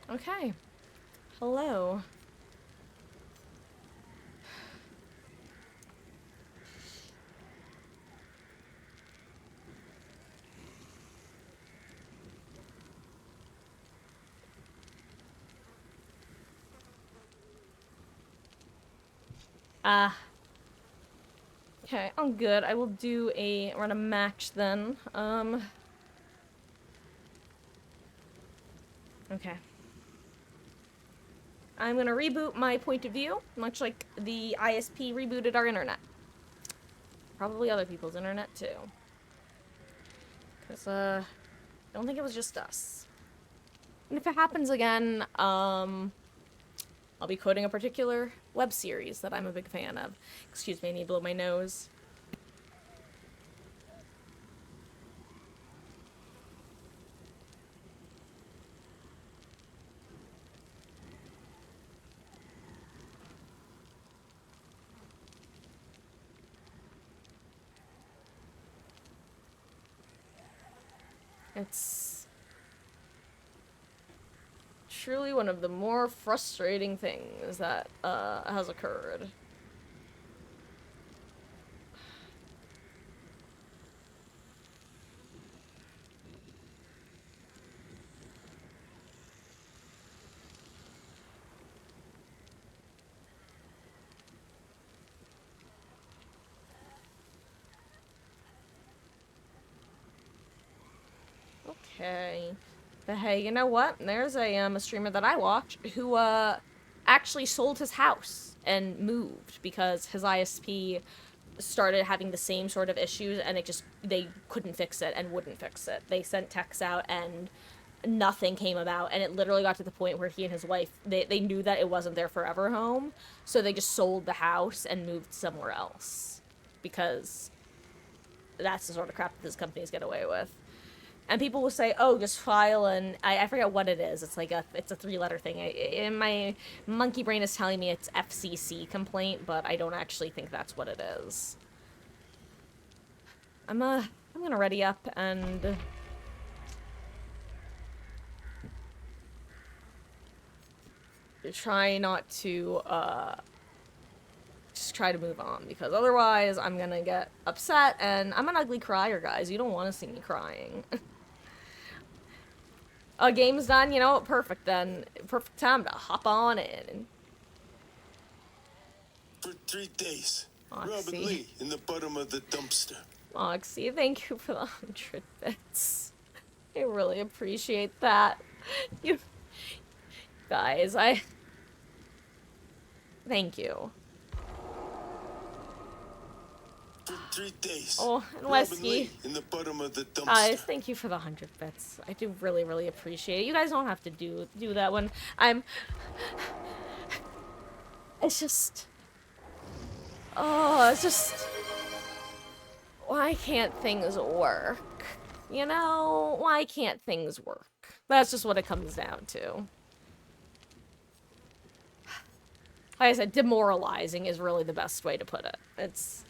Okay. Hello. Ah. Okay, I'm good. I will run a match then. Okay. I'm gonna reboot my point of view, much like the ISP rebooted our internet. Probably other people's internet too. Cause, I don't think it was just us. And if it happens again, I'll be quoting a particular web series that I'm a big fan of. Excuse me, I need to blow my nose. It's truly one of the more frustrating things that has occurred. Okay. But hey, you know what? There's a streamer that I watch who actually sold his house and moved because his ISP started having the same sort of issues and they couldn't fix it and wouldn't fix it. They sent texts out and nothing came about, and it literally got to the point where he and his wife they knew that it wasn't their forever home, so they just sold the house and moved somewhere else because that's the sort of crap that this companies get away with. And people will say, "Oh, just file," and I forget what it is. It's a three-letter thing. My monkey brain is telling me it's FCC complaint, but I don't actually think that's what it is. I'm gonna ready up and try not to just try to move on, because otherwise I'm gonna get upset, and I'm an ugly crier, guys. You don't want to see me crying. A game's done, you know, perfect then. Perfect time to hop on in. For 3 days. Moxie. Robin Lee in the bottom of the dumpster. Moxie, thank you for the 100 bits. I really appreciate that. You guys, thank you. For 3 days. Oh, and Robin Wesky. Lee in the bottom of the dumpster. Guys, thank you for the 100 bits. I do really, really appreciate it. You guys don't have to do that when I'm... It's just... Oh, it's just... Why can't things work? You know, why can't things work? That's just what it comes down to. Like I said, demoralizing is really the best way to put it. It's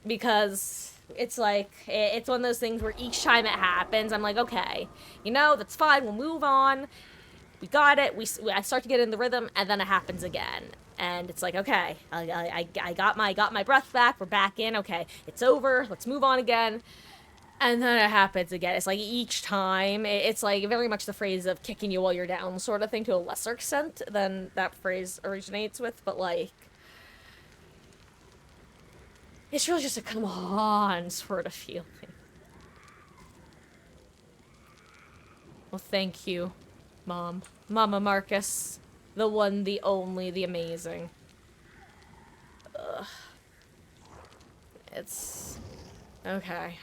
because it's like, it's one of those things where each time it happens, I'm like, okay, you know, that's fine, we'll move on. We got it, I start to get in the rhythm, and then it happens again. And it's like, okay, I got my breath back, we're back in, okay, it's over, let's move on again. And then it happens again. It's like each time, it's like very much the phrase of kicking you while you're down sort of thing, to a lesser extent than that phrase originates with, but like, it's really just a come on sort of feeling. Well, thank you, Mom. Mama Marcus. The one, the only, the amazing. Ugh. It's... Okay,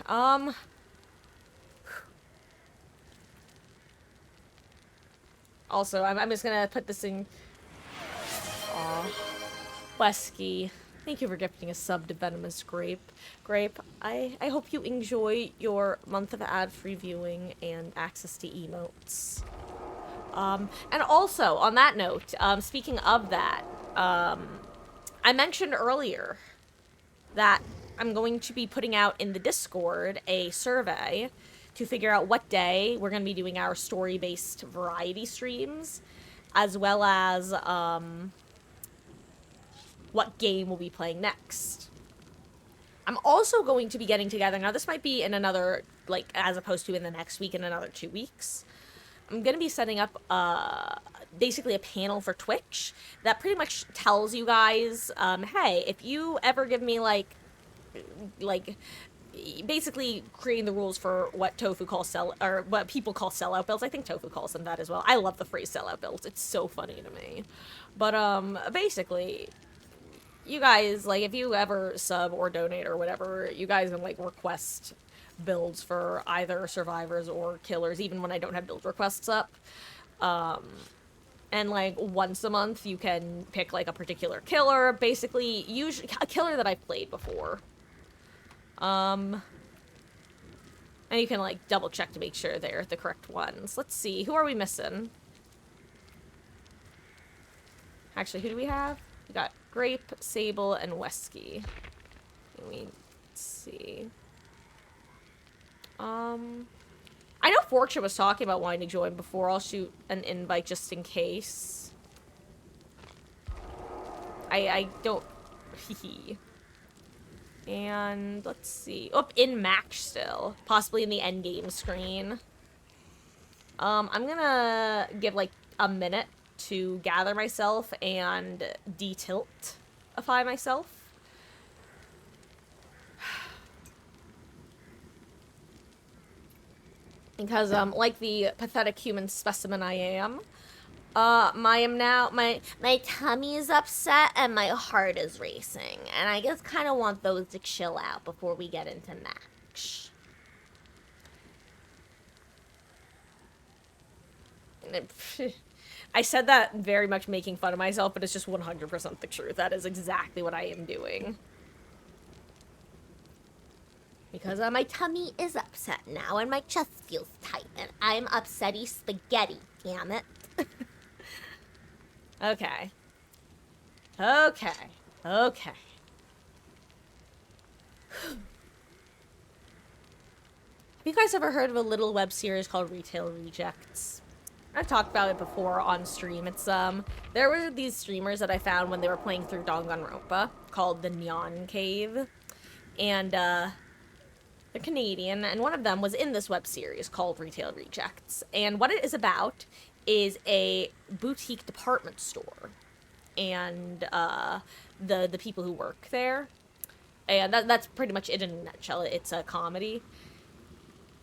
Also, I'm just gonna put this in... Aw. Wesky. Thank you for gifting a sub to Venomous Grape. Grape, I hope you enjoy your month of ad-free viewing and access to emotes. And also, on that note, speaking of that, I mentioned earlier that I'm going to be putting out in the Discord a survey to figure out what day we're going to be doing our story-based variety streams. as well as, what game we'll be playing next. I'm also going to be getting together, now this might be in another, like, as opposed to in the next week, in another 2 weeks. I'm gonna be setting up, basically a panel for Twitch that pretty much tells you guys, hey, if you ever give me, like, basically creating the rules for what Tofu calls or what people call sellout builds. I think Tofu calls them that as well. I love the phrase sellout builds. It's so funny to me. But, basically, you guys, like, if you ever sub or donate or whatever, you guys can, like, request builds for either survivors or killers, even when I don't have build requests up. And, like, once a month, you can pick, like, a particular killer. Basically, usually a killer that I've played before. And you can, like, double check to make sure they're the correct ones. Let's see. Who are we missing? Actually, who do we have? We got Grape, Sable, and Wesky. Let me see. I know Fortune was talking about wanting to join before. I'll shoot an invite just in case. I don't... And let's see. Oh, in match still. Possibly in the end game screen. I'm gonna give like a minute to gather myself and de-tiltify myself. Because, like the pathetic human specimen I am, my tummy is upset and my heart is racing. And I just kind of want those to chill out before we get into match. I said that very much making fun of myself, but it's just 100% the truth. That is exactly what I am doing. Because my tummy is upset now, and my chest feels tight, and I'm upsetty spaghetti, damn it. Okay. Okay. Okay. Have you guys ever heard of a little web series called Retail Rejects? I've talked about it before on stream. It's, there were these streamers that I found when they were playing through Danganronpa called the Neon Cave. And, they're Canadian, and one of them was in this web series called Retail Rejects. And what it is about is a boutique department store and the people who work there. And that's pretty much it in a nutshell. It's a comedy.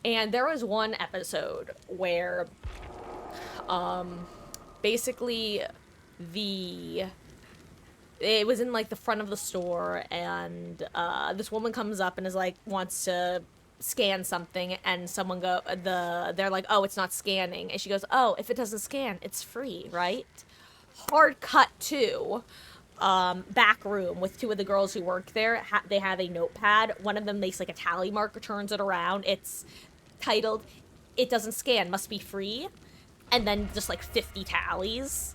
And there was one episode where basically it was in like the front of the store, and this woman comes up and is like wants to scan something, and they're like, oh, it's not scanning, and she goes, oh, if it doesn't scan, it's free, right? Hard cut to back room with two of the girls who work there. They have a notepad. One of them makes like a tally marker, turns it around. It's titled, "It doesn't scan, must be free," and then just like 50 tallies.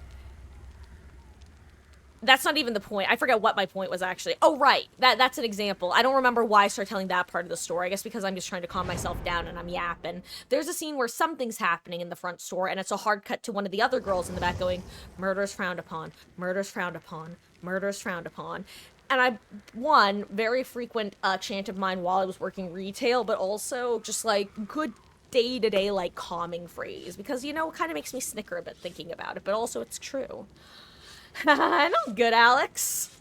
That's not even the point. I forget what my point was, actually. Oh, right. That's an example. I don't remember why I started telling that part of the story. I guess because I'm just trying to calm myself down and I'm yapping. There's a scene where something's happening in the front store, and it's a hard cut to one of the other girls in the back going, "Murder's frowned upon. Murder's frowned upon. Murder's frowned upon." And one very frequent chant of mine while I was working retail, but also just, like, good day-to-day, like, calming phrase. Because, you know, it kind of makes me snicker a bit thinking about it, but also it's true. I'm good, Alex.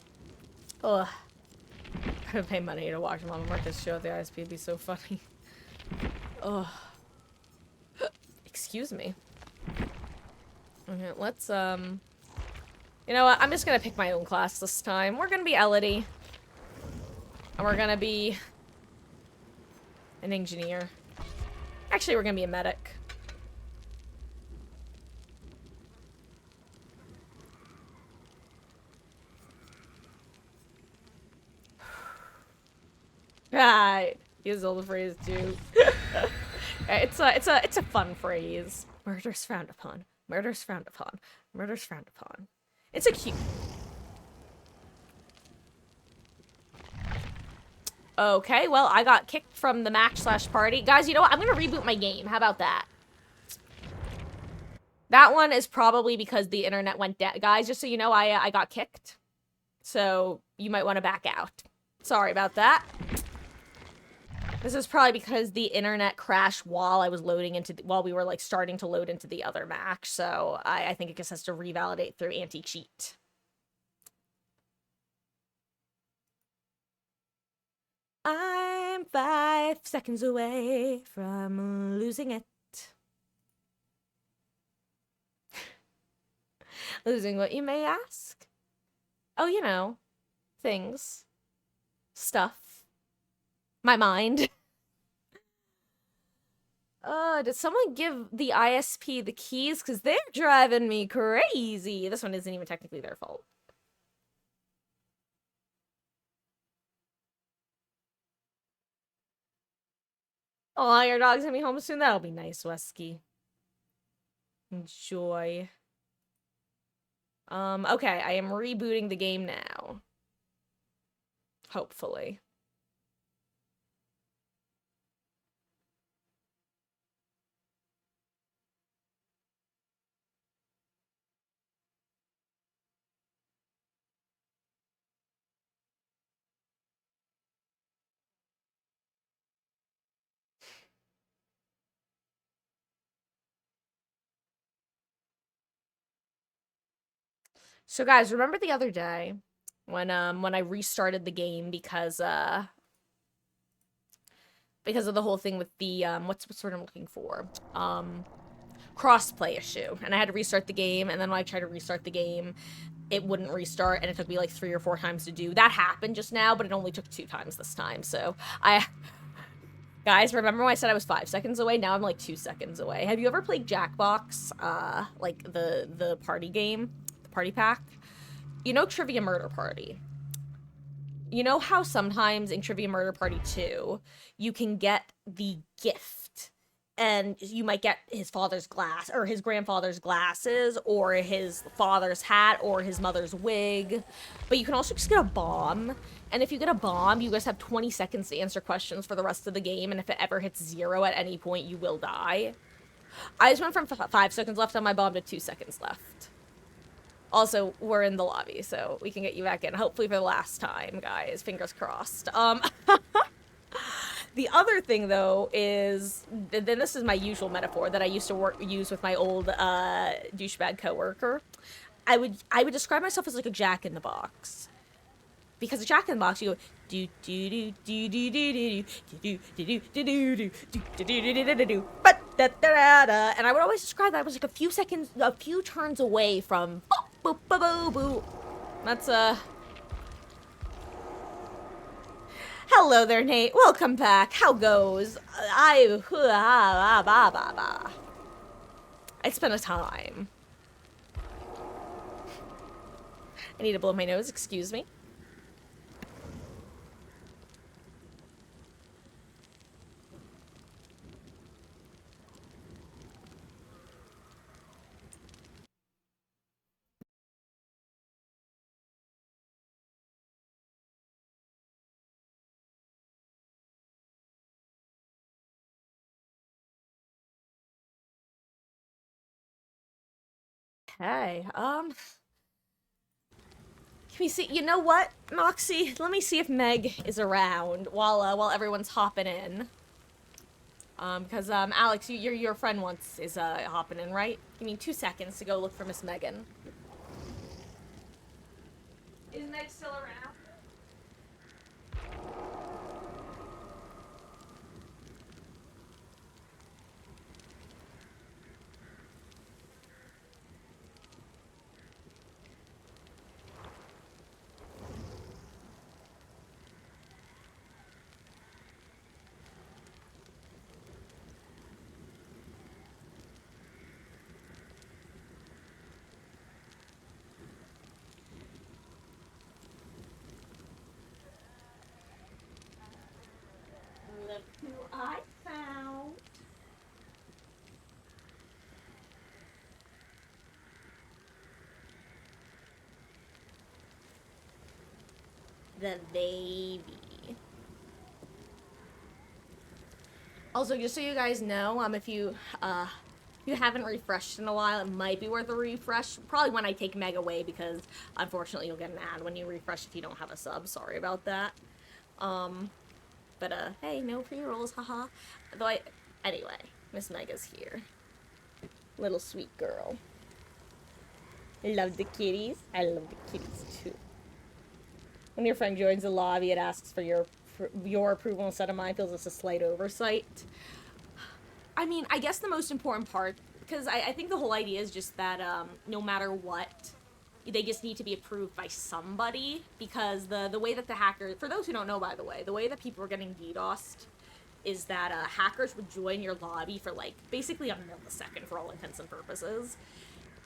Ugh. I'm gonna pay money to watch Mama Martha's show at the ISP. It'd be so funny. Ugh. Excuse me. Okay, let's, you know what? I'm just gonna pick my own class this time. We're gonna be Elodie. And we're gonna be an engineer. Actually, we're gonna be a medic. Right. Use all the phrase too. It's a fun phrase. Murder's frowned upon. Murder's frowned upon. Murder's frowned upon. It's a cute. Okay, well, I got kicked from the match/party. Guys, you know what? I'm gonna reboot my game. How about that? That one is probably because the internet went down. Guys, just so you know, I got kicked. So you might want to back out. Sorry about that. This is probably because the internet crashed while I was loading into while we were like starting to load into the other match. So I think it just has to revalidate through anti-cheat. I'm 5 seconds away from losing it. Losing what, you may ask? Oh, you know, things, stuff, my mind. Did someone give the ISP the keys? Because they're driving me crazy. This one isn't even technically their fault. Oh, your dog's gonna be home soon? That'll be nice, Wesky. Enjoy. Okay, I am rebooting the game now. Hopefully. So guys, remember the other day when I restarted the game because of the whole thing with the what's what I'm looking for? Crossplay issue. And I had to restart the game, and then when I tried to restart the game, it wouldn't restart, and it took me like 3 or 4 times to do. That happened just now, but it only took 2 times this time. So guys, remember when I said I was 5 seconds away? Now I'm like 2 seconds away. Have you ever played Jackbox? Like the party game, the party pack? You know Trivia Murder Party. You know how sometimes in Trivia Murder Party 2, you can get the gift, and you might get his father's glass, or his grandfather's glasses, or his father's hat, or his mother's wig, but you can also just get a bomb, and if you get a bomb, you just have 20 seconds to answer questions for the rest of the game, and if it ever hits 0 at any point, you will die. I just went from 5 seconds left on my bomb to 2 seconds left. Also, we're in the lobby, so we can get you back in. Hopefully for the last time, guys. Fingers crossed. The other thing, though, is... Then this is my usual metaphor that I used to use with my old douchebag coworker. I would describe myself as like a jack-in-the-box. Because a jack-in-the-box, you go... do do do do do do do do do do do do do, and I would always describe that I was like a few turns away from boop boop boop boop. That's Hello there, Nate. Welcome back. How goes? It's been a time. I need to blow my nose. Excuse me. Okay, can we see? You know what, Moxie? Let me see if Meg is around while everyone's hopping in. Because Alex, your friend is hopping in, right? Give me 2 seconds to go look for Miss Megan. Is Meg still around? Look who I found. The baby. Also, just so you guys know, if you you haven't refreshed in a while, it might be worth a refresh. Probably when I take Meg away, because unfortunately you'll get an ad when you refresh if you don't have a sub. Sorry about that. But hey, no pre-rolls, haha. Though anyway, Miss Meg is here. Little sweet girl. Love the kitties. I love the kitties too. When your friend joins the lobby, it asks for your approval instead of mine. Feels it's a slight oversight. I mean, I guess the most important part, because I think the whole idea is just that no matter what, they just need to be approved by somebody, because the way that the hacker, for those who don't know, by the way, the way that people are getting DDoSed is that hackers would join your lobby for like basically a millisecond for all intents and purposes,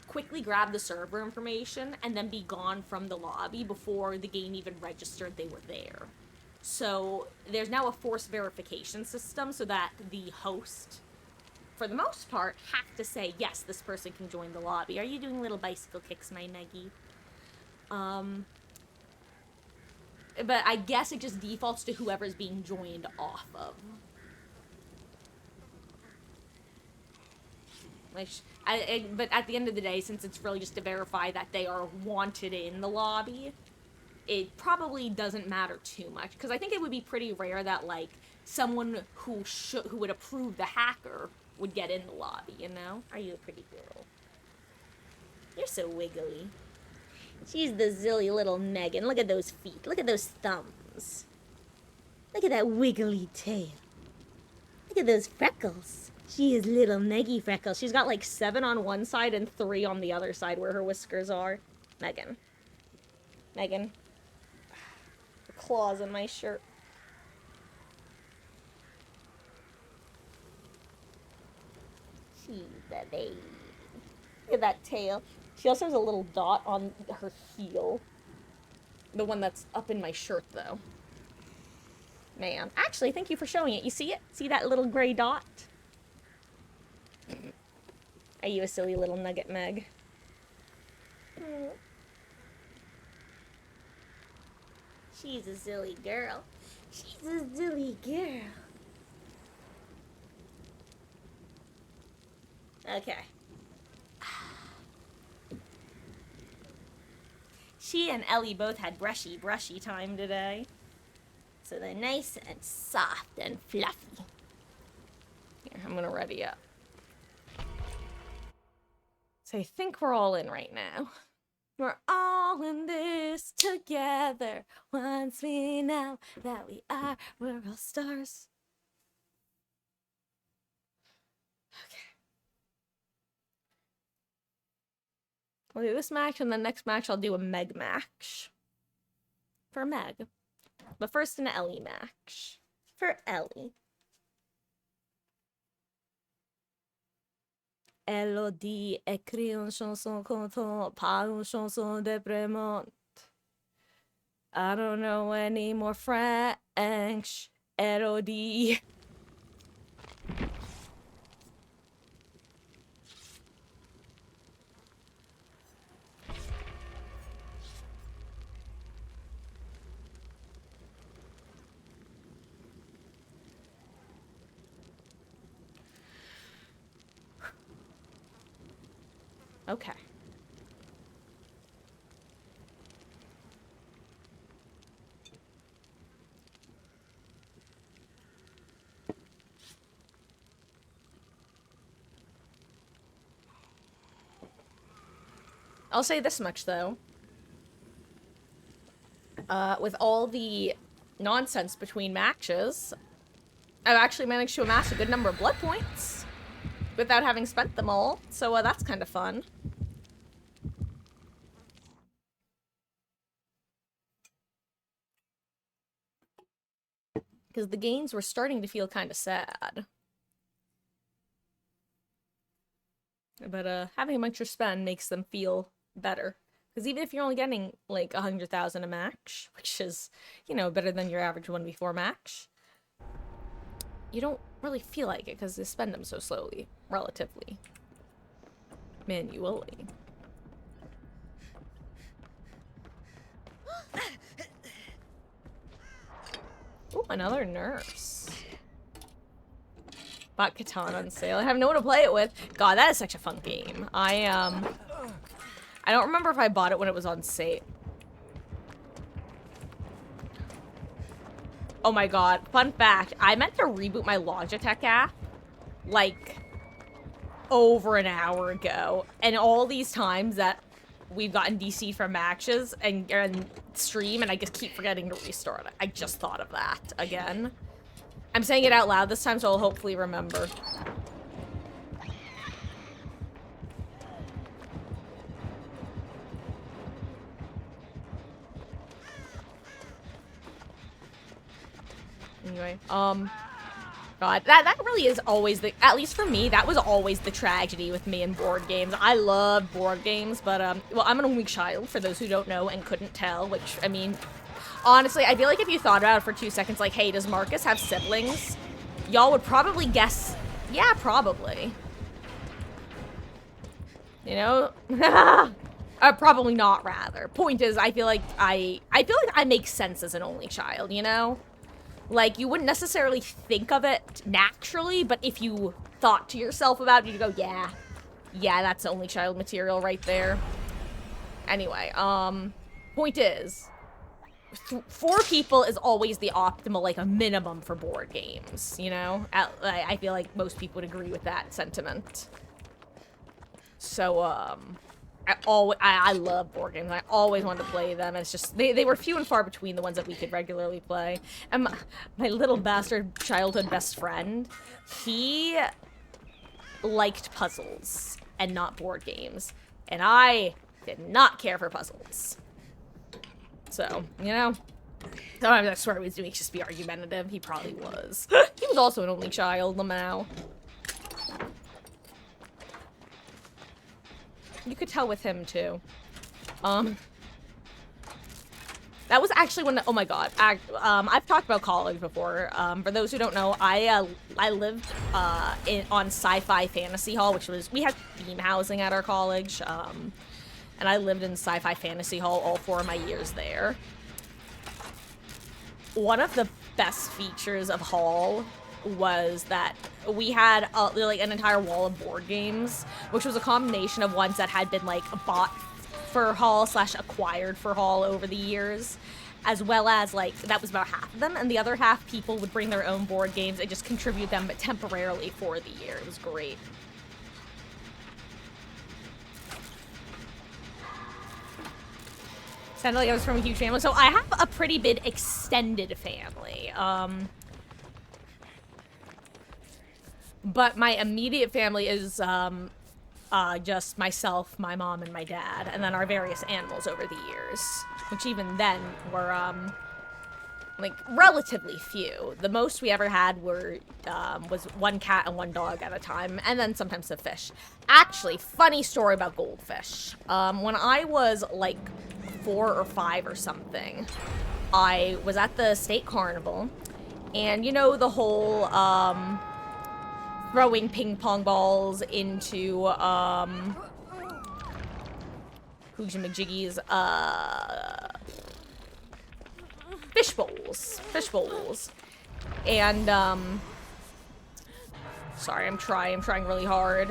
quickly grab the server information, and then be gone from the lobby before the game even registered they were there. So there's now a forced verification system so that the host, for the most part, have to say, yes, this person can join the lobby. Are you doing little bicycle kicks, my Meggy? But I guess it just defaults to whoever's being joined off of. Like, but at the end of the day, since it's really just to verify that they are wanted in the lobby, it probably doesn't matter too much. Because I think it would be pretty rare that, like, someone who would approve the hacker would get in the lobby, you know? Are you a pretty girl? You're so wiggly. She's the silly little Megan. Look at those feet. Look at those thumbs. Look at that wiggly tail. Look at those freckles. She is little Meggy Freckles. She's got like 7 on one side and 3 on the other side where her whiskers are. Megan. Megan. The claws in my shirt. She's a baby. Look at that tail. She also has a little dot on her heel. The one that's up in my shirt, though. Man. Actually, thank you for showing it. You see it? See that little gray dot? Are you a silly little nugget, Meg? She's a silly girl. She's a silly girl. Okay. She and Ellie both had brushy time today. So they're nice and soft and fluffy. Here, I'm gonna ready up. So I think we're all in right now. We're all in this together. Once we know that we're all stars. Okay. I'll do this match, and the next match I'll do a Meg match. For Meg. But first an Ellie match. For Ellie. Elodie écrit une chanson contente, pas une chanson déprimante. I don't know any more French. Elodie. Okay. I'll say this much, though. With all the nonsense between matches, I've actually managed to amass a good number of blood points without having spent them all, so that's kind of fun. Because the gains were starting to feel kind of sad. But having a extra spend makes them feel better. Because even if you're only getting like 100,000 a match, which is, you know, better than your average 1v4 match, you don't really feel like it because they spend them so slowly, relatively. Manually. Ooh, another nurse. Bought Catan on sale. I have no one to play it with. God, that is such a fun game. I don't remember if I bought it when it was on sale. Oh my god. Fun fact. I meant to reboot my Logitech app, like, over an hour ago. And all these times that we've gotten DC from matches and stream, and I just keep forgetting to restart it. I just thought of that again. I'm saying it out loud this time, so I'll hopefully remember. Anyway, God, that really is always the, at least for me, that was always the tragedy with me in board games. I love board games, but, well, I'm an only child, for those who don't know and couldn't tell, which, I mean, honestly, I feel like if you thought about it for 2 seconds, like, hey, does Marcus have siblings? Y'all would probably guess, yeah, probably. You know? Probably not, rather. Point is, I feel like I make sense as an only child, you know? Like, you wouldn't necessarily think of it naturally, but if you thought to yourself about it, you'd go, yeah, that's only child material right there. Anyway, point is, 4 people is always the optimal, like, a minimum for board games, you know? I feel like most people would agree with that sentiment. So, I love board games. I always wanted to play them. It's just, they were few and far between the ones that we could regularly play. And my little bastard childhood best friend, he liked puzzles and not board games. And I did not care for puzzles. So, you know, sometimes I swear he was doing just be argumentative. He probably was. He was also an only child, Lamau. You could tell with him, too. That was actually when, oh my god, I've talked about college before. For those who don't know, I lived, on Sci-Fi Fantasy Hall, which was, we had theme housing at our college, and I lived in Sci-Fi Fantasy Hall all 4 of my years there. One of the best features of Hall was that we had like an entire wall of board games, which was a combination of ones that had been like bought for Hall / acquired for Hall over the years, as well as like that was about half of them, and the other half people would bring their own board games and just contribute them temporarily for the year. It was great. Sounded like I was from a huge family. So I have a pretty big extended family. But my immediate family is just myself, my mom, and my dad, and then our various animals over the years, which even then were like relatively few. The most we ever had was 1 cat and 1 dog at a time, and then sometimes a fish. Actually, funny story about goldfish. When I was like 4 or 5 or something, I was at the state carnival, and you know the whole throwing ping pong balls into Hoogie McJiggy's fish bowls. And sorry, I'm trying really hard.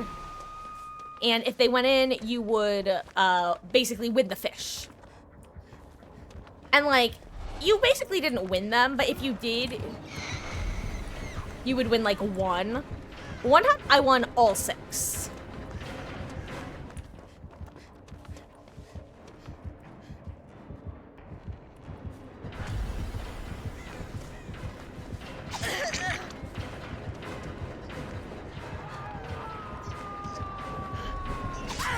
And if they went in, you would basically win the fish. And like, you basically didn't win them, but if you did, you would win like 1. One time, I won all 6.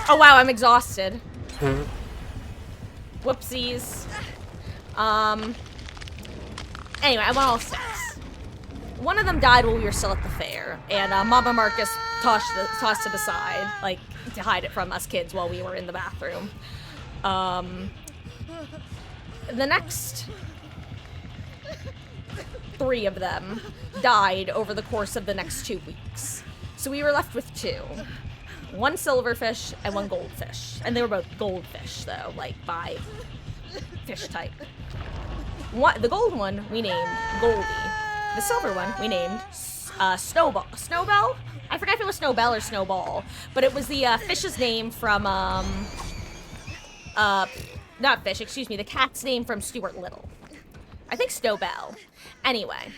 Oh wow, I'm exhausted. Whoopsies. Anyway, I won all 6. One of them died while we were still at the fair, and Mama Marcus tossed it aside, like, to hide it from us kids while we were in the bathroom. The next 3 of them died over the course of the next 2 weeks. So we were left with 2. 1 silverfish and 1 goldfish. And they were both goldfish, though, like, by fish type. The gold one we named Goldie. The silver one we named Snowball. Snowbell? I forget if it was Snowbell or Snowball, but it was the fish's name from not fish, excuse me, the cat's name from Stuart Little. I think Snowbell. Anyway.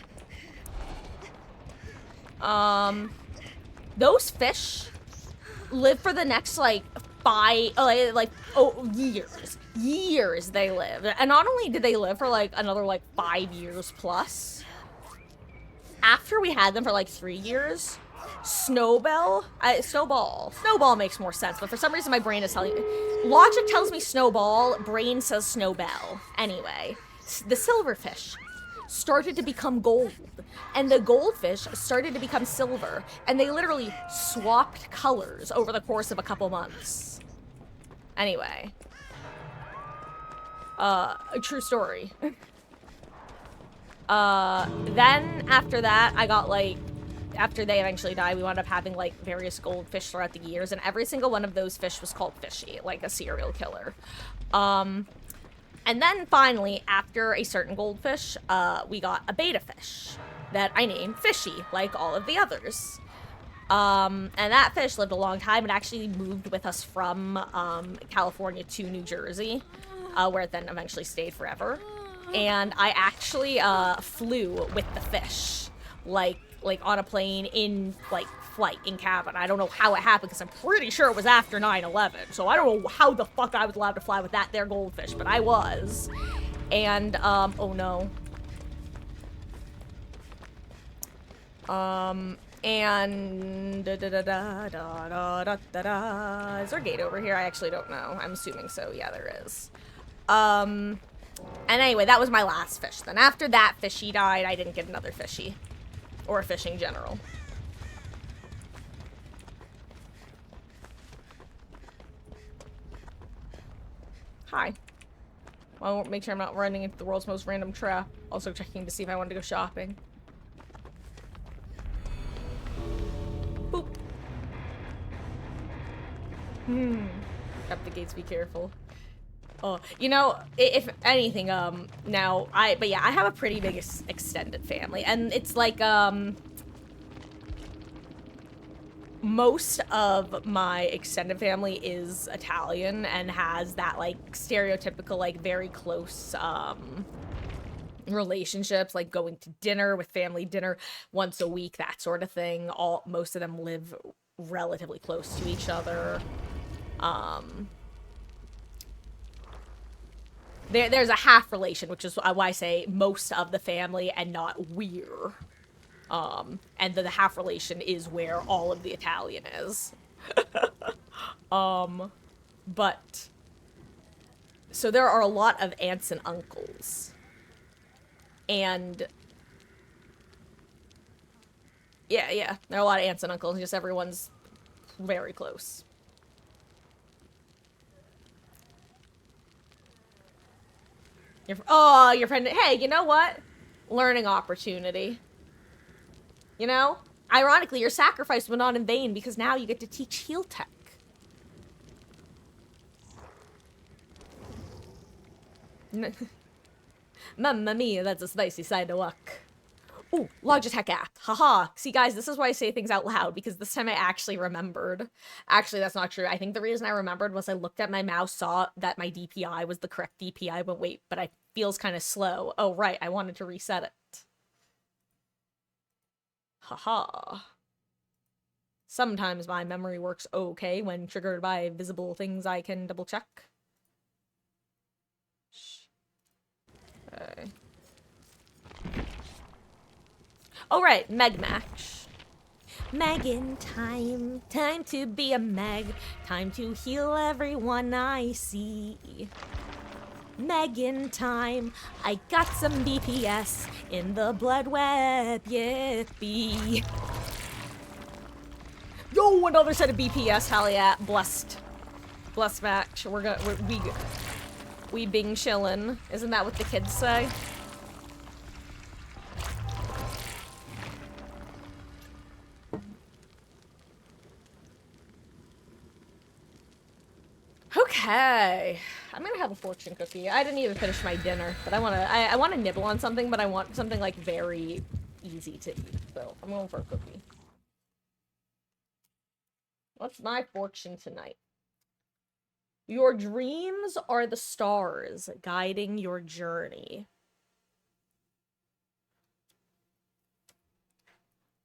Those fish live for the next, like, years. Years they live. And not only did they live for, like, another, like, 5 years plus, after we had them for, like, 3 years, Snowball makes more sense, but for some reason my brain is telling me, logic tells me Snowball, brain says Snowbell. Anyway, the silverfish started to become gold, and the goldfish started to become silver, and they literally swapped colors over the course of a couple months. Anyway. A true story. Then after that, I got, like, after they eventually died, we wound up having, like, various goldfish throughout the years, and every single one of those fish was called Fishy, like a serial killer. And then finally, after a certain goldfish, we got a beta fish that I named Fishy, like all of the others. And that fish lived a long time. It actually moved with us from California to New Jersey, where it then eventually stayed forever. And I actually flew with the fish, like on a plane in, like, flight, in cabin. I don't know how it happened, because I'm pretty sure it was after 9/11, so I don't know how the fuck I was allowed to fly with that there goldfish, but I was. And, oh no. And is there a gate over here? I actually don't know. I'm assuming so. Yeah, there is. And anyway, that was my last fish. Then after that fishy died, I didn't get another fishy. Or a fish in general. Hi. Well, make sure I'm not running into the world's most random trap. Also checking to see if I wanted to go shopping. Boop. Up the gates, be careful. Oh, you know, if anything, now, but yeah, I have a pretty big extended family, and it's like, most of my extended family is Italian and has that, like, stereotypical, like, very close, relationships, like going to dinner with family dinner once a week, that sort of thing. Most of them live relatively close to each other. There's a half relation, which is why I say most of the family and not we're. And the half relation is where all of the Italian is. But so there are a lot of aunts and uncles. And yeah, there are a lot of aunts and uncles, just everyone's very close. Your friend, hey, you know what? Learning opportunity. You know? Ironically, your sacrifice went on in vain because now you get to teach heal tech. Mamma mia, that's a spicy side to walk. Ooh, Logitech app. Haha. See, guys, this is why I say things out loud, because this time I actually remembered. Actually, that's not true. I think the reason I remembered was I looked at my mouse, saw that my DPI was the correct DPI, but wait, but I feels kind of slow. Oh, right, I wanted to reset it. Haha. Sometimes my memory works okay when triggered by visible things I can double check. Okay. Oh, right, Meg match. Megan time. Time to be a Meg. Time to heal everyone I see. Megan time. I got some BPS in the blood web. Yippee. Yo, another set of BPS. Hell yeah. Blessed. Blessed match. We bing chillin'. Isn't that what the kids say? Okay, I'm gonna have a fortune cookie. I didn't even finish my dinner, but I wanna nibble on something, but I want something like very easy to eat. though. I'm going for a cookie. What's my fortune tonight? Your dreams are the stars guiding your journey.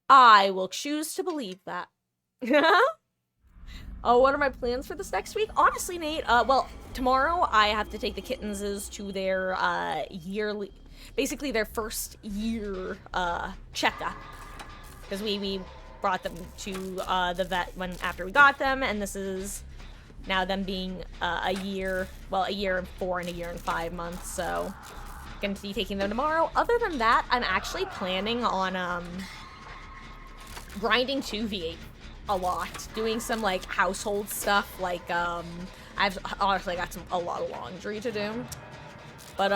I will choose to believe that. Oh, what are my plans for this next week? Honestly, Nate, well, tomorrow I have to take the kittenses to their, yearly, basically their first year, checkup. Because we brought them to, the vet after we got them, and this is now them being, a year and 4 and a year and 5 months, so gonna be taking them tomorrow. Other than that, I'm actually planning on, grinding 2v8 a lot, doing some like household stuff, like I've honestly got a lot of laundry to do, but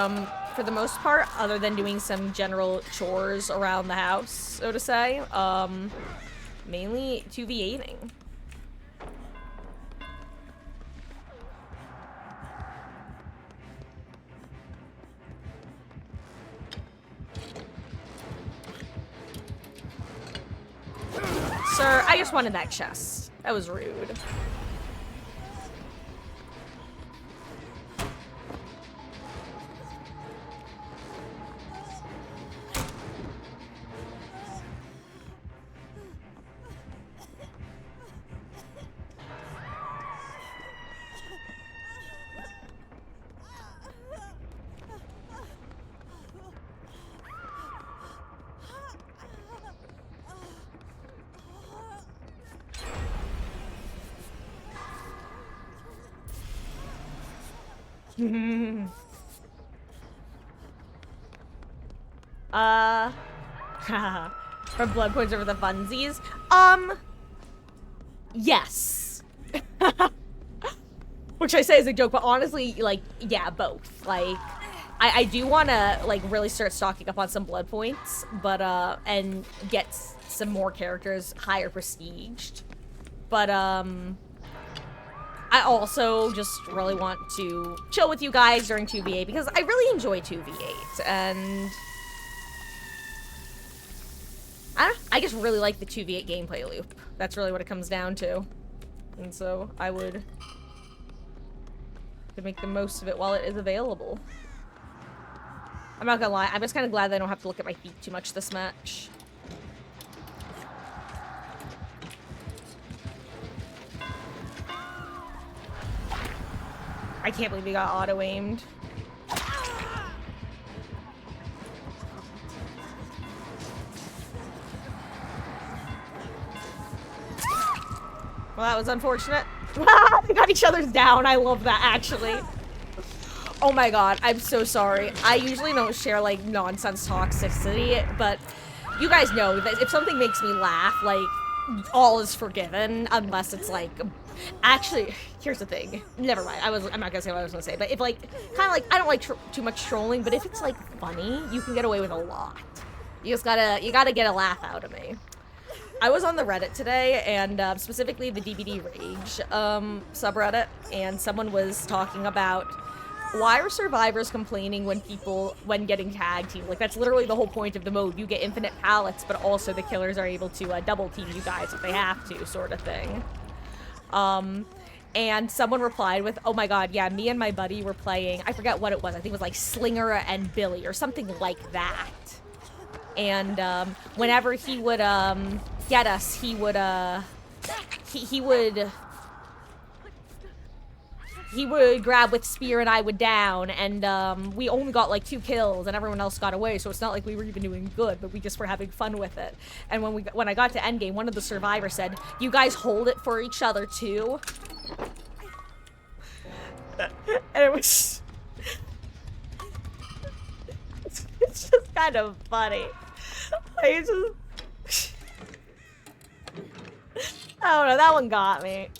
for the most part, other than doing some general chores around the house, so to say, mainly 2v8ing. Sir, I just wanted that chest. That was rude. For blood points over the funsies? Yes. Which I say is a joke, but honestly, like, yeah, both. Like, I do want to, like, really start stocking up on some blood points, but, and get some more characters higher prestiged. But, I also just really want to chill with you guys during 2v8 because I really enjoy 2v8, and I just really like the 2v8 gameplay loop. That's really what it comes down to. And so I would make the most of it while it is available. I'm not gonna lie, I'm just kind of glad that I don't have to look at my feet too much this match. I can't believe he got auto-aimed. Well, that was unfortunate. They got each other's down. I love that, actually. Oh my god, I'm so sorry. I usually don't share, like, nonsense toxicity, but you guys know that if something makes me laugh, like, all is forgiven, unless it's, like... Actually, here's the thing. Never mind. I'm not gonna say what I was gonna say, but if, like, kind of like, I don't like too much trolling, but if it's, like, funny, you can get away with a lot. You gotta get a laugh out of me. I was on the Reddit today, and specifically the DBD Rage subreddit, and someone was talking about why are survivors complaining when getting tag teamed? Like, that's literally the whole point of the mode. You get infinite pallets, but also the killers are able to double team you guys if they have to, sort of thing. And someone replied with, oh my god, yeah, me and my buddy were playing, I forget what it was, I think it was like Slinger and Billy, or something like that. And, whenever he would, get us, he would grab with spear and I would down, and, we only got, like, 2 kills, and everyone else got away, so it's not like we were even doing good, but we just were having fun with it. And when I got to endgame, one of the survivors said, you guys hold it for each other, too? And it was... it's just kind of funny. Like, it's just... I don't know, that one got me.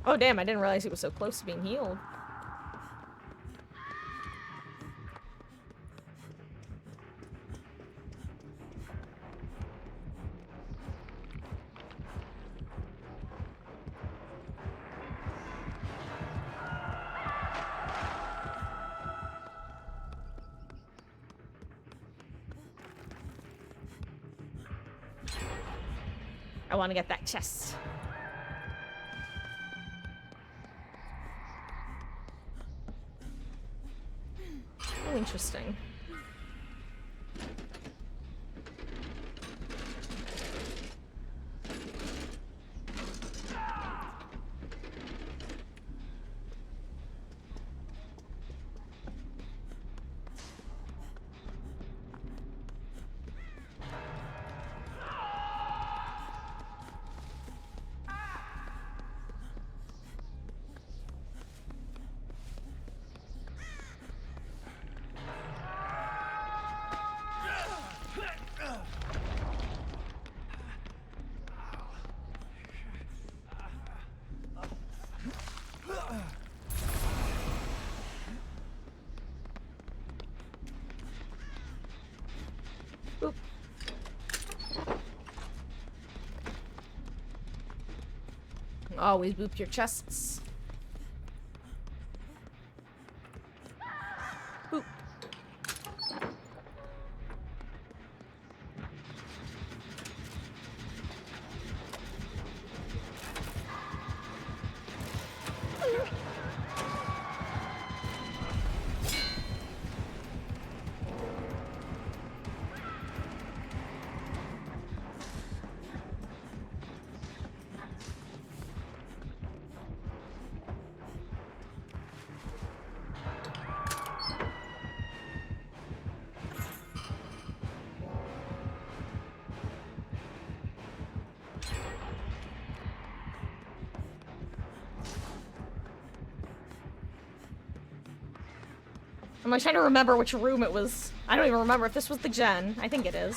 Oh damn, I didn't realize he was so close to being healed. I want to get that chest. Oh, interesting. Oop. Always boop your chests. Boop. I'm like trying to remember which room it was. I don't even remember if this was the gen. I think it is.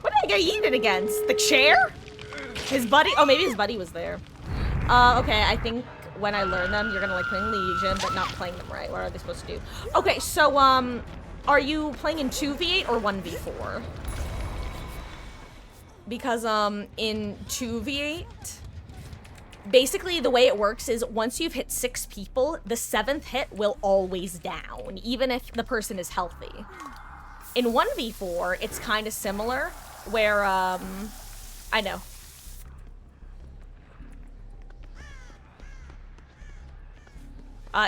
What did I get yeeted against? The chair? His buddy? Oh, maybe his buddy was there. Okay, I think when I learn them, you're gonna like playing Legion, but not playing them right. What are they supposed to do? Okay, so, are you playing in 2v8 or 1v4? Because, in 2v8, basically the way it works is once you've hit 6 people, the 7th hit will always down, even if the person is healthy. In 1v4, it's kind of similar, where, I know.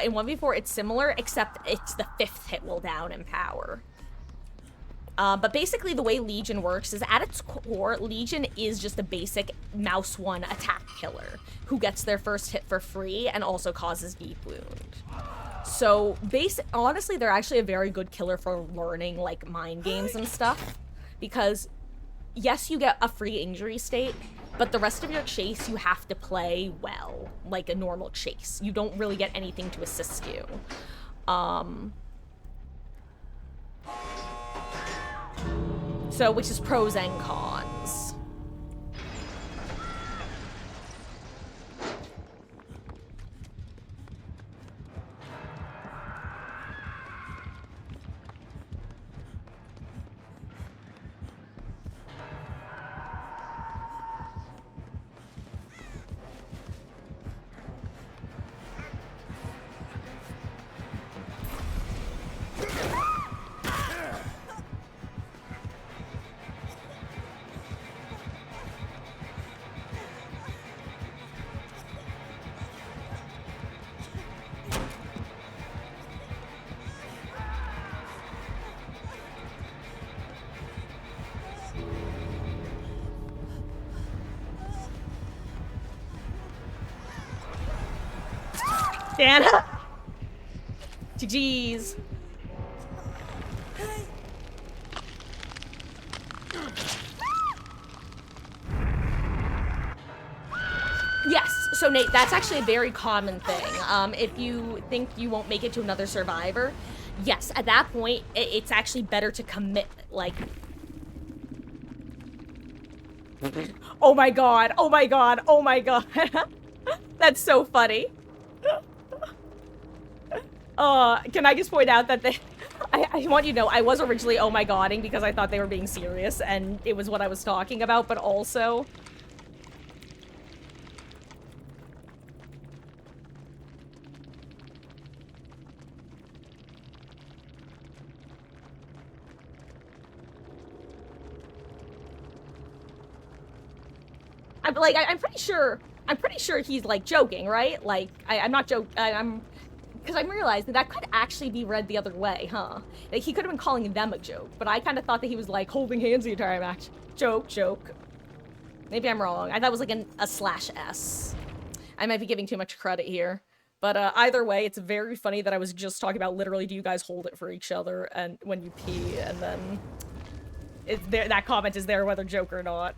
In 1v4, it's similar, except it's the 5th hit will down in power. But basically, the way Legion works is, at its core, Legion is just a basic Mouse 1 attack killer who gets their first hit for free and also causes deep wound. So, honestly, they're actually a very good killer for learning, like, mind games and stuff. Because, yes, you get a free injury state, but the rest of your chase, you have to play well, like a normal chase. You don't really get anything to assist you. So, which is pros and cons. Dana! GG's. Yes, so Nate, that's actually a very common thing. If you think you won't make it to another survivor, yes, at that point, it's actually better to commit, like... Oh my god, oh my god, oh my god. That's so funny. Can I just point out that I want you to know, I was originally oh my godding because I thought they were being serious and it was what I was talking about, but also... I'm pretty sure he's, like, joking, right? Like, I'm not joking, I'm... Because I'm realizing that could actually be read the other way, huh? Like, he could have been calling them a joke, but I kind of thought that he was, like, holding hands the entire match. Joke, joke. Maybe I'm wrong. I thought it was, like, a slash S. I might be giving too much credit here. But either way, it's very funny that I was just talking about literally, do you guys hold it for each other and when you pee, and then... that comment is there whether joke or not.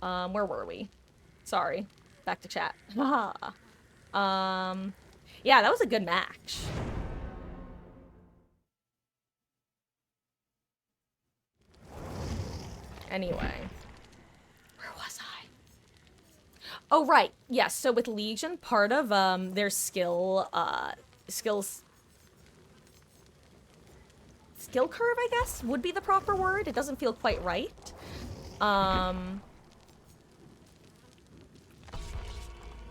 Where were we? Sorry. Back to chat. Yeah, that was a good match. Anyway. Where was I? Oh, right. Yes, so with Legion, part of, their skill curve, I guess, would be the proper word. It doesn't feel quite right.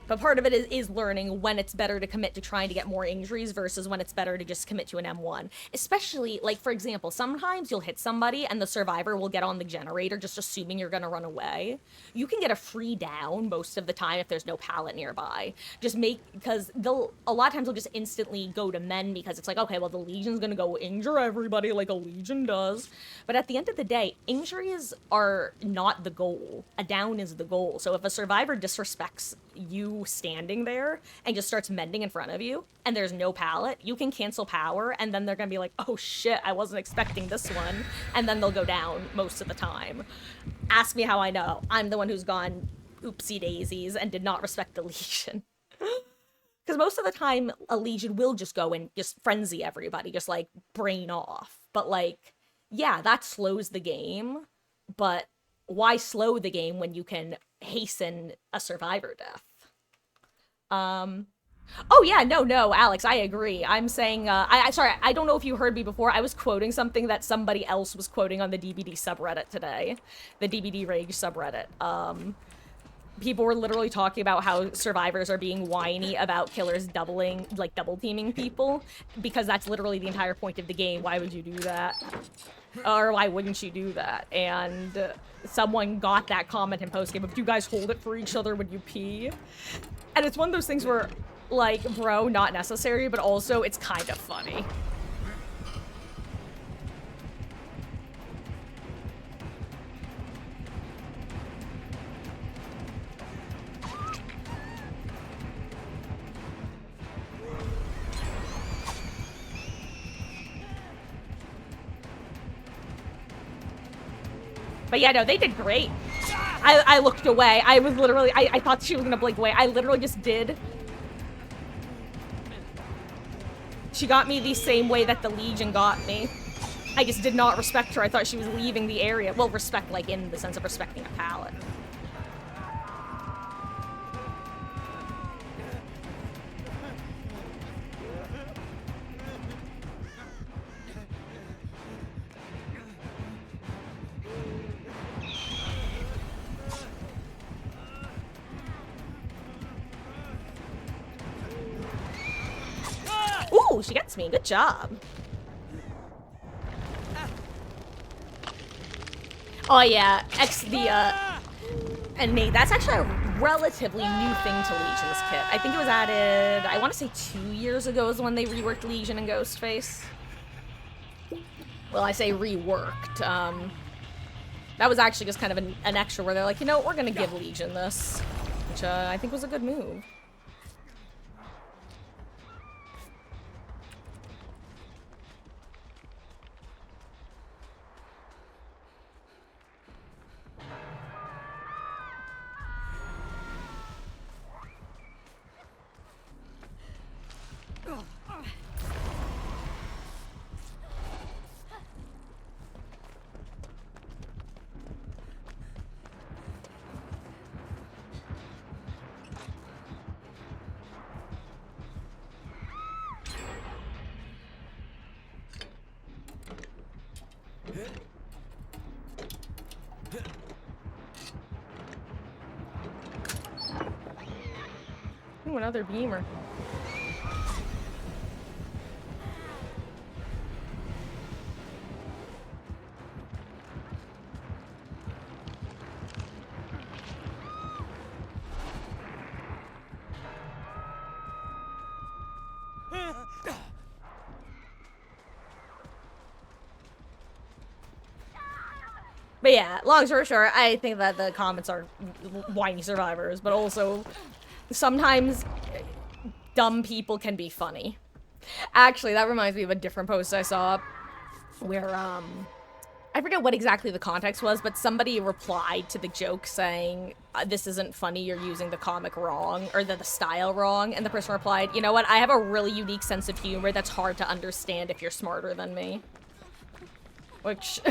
But part of it is learning when it's better to commit to trying to get more injuries versus when it's better to just commit to an M1. Especially, like, for example, sometimes you'll hit somebody and the survivor will get on the generator just assuming you're gonna run away. You can get a free down most of the time if there's no pallet nearby. Because a lot of times they'll just instantly go to men because it's like, okay, well, the Legion's gonna go injure everybody like a Legion does. But at the end of the day, injuries are not the goal. A down is the goal. So if a survivor disrespects you standing there and just starts mending in front of you and there's no pallet, you can cancel power and then they're gonna be like, oh shit, I wasn't expecting this one, and then they'll go down most of the time. Ask me how I know. I'm the one who's gone oopsie daisies and did not respect the Legion. Because most of the time a Legion will just go and just frenzy everybody, just like brain off. But like, yeah, that slows the game, but why slow the game when you can hasten a survivor death? Oh yeah, no, Alex, I agree. I'm saying, sorry, I don't know if you heard me before. I was quoting something that somebody else was quoting on the DBD subreddit today. The DBD Rage subreddit. People were literally talking about how survivors are being whiny about killers double teaming people, because that's literally the entire point of the game. Why would you do that? Or why wouldn't you do that? And someone got that comment in postgame of, do you guys hold it for each other when you pee? And it's one of those things where, like, bro, not necessary, but also it's kind of funny. But yeah, no, they did great. I looked away. I was literally, I thought she was gonna blink away. I literally just did. She got me the same way that the Legion got me. I just did not respect her. I thought she was leaving the area. Well, respect, like, in the sense of respecting a pallet. Ooh, she gets me. Good job. Oh yeah, and Nate, that's actually a relatively new thing to Legion's kit. I think it was added, I want to say 2 years ago is when they reworked Legion and Ghostface. Well, I say reworked. That was actually just kind of an extra where they're like, you know, we're gonna give Legion this, which I think was a good move. Ooh, another beamer. But yeah, long story short, I think that the comments are whiny survivors, but also sometimes dumb people can be funny. Actually, that reminds me of a different post I saw where, I forget what exactly the context was, but somebody replied to the joke saying, this isn't funny, you're using the comic wrong, or the style wrong, and the person replied, you know what, I have a really unique sense of humor that's hard to understand if you're smarter than me. Which...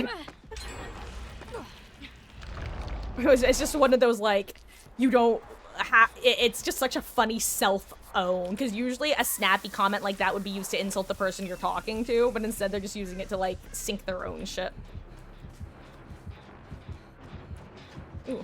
it's just one of those, like, you don't have... It's just such a funny self-own, because usually a snappy comment like that would be used to insult the person you're talking to, but instead they're just using it to, like, sink their own shit. Ooh.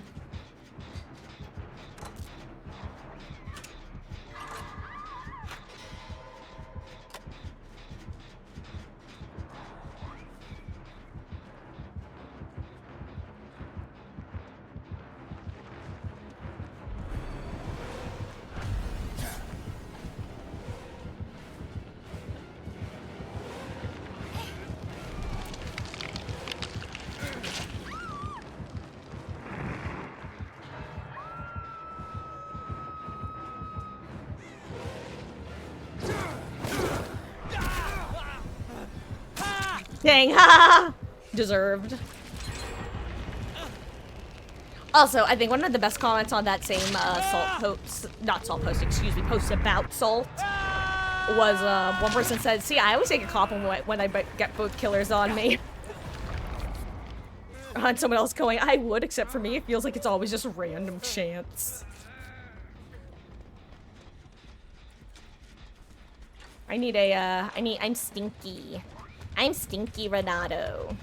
Dang, ha! Deserved. Also, I think one of the best comments on that same excuse me, post about Salt was one person said, see, I always take a compliment when I get both killers on me. And someone else going, I would, except for me, it feels like it's always just random chance. I'm stinky. I'm Stinky Renato.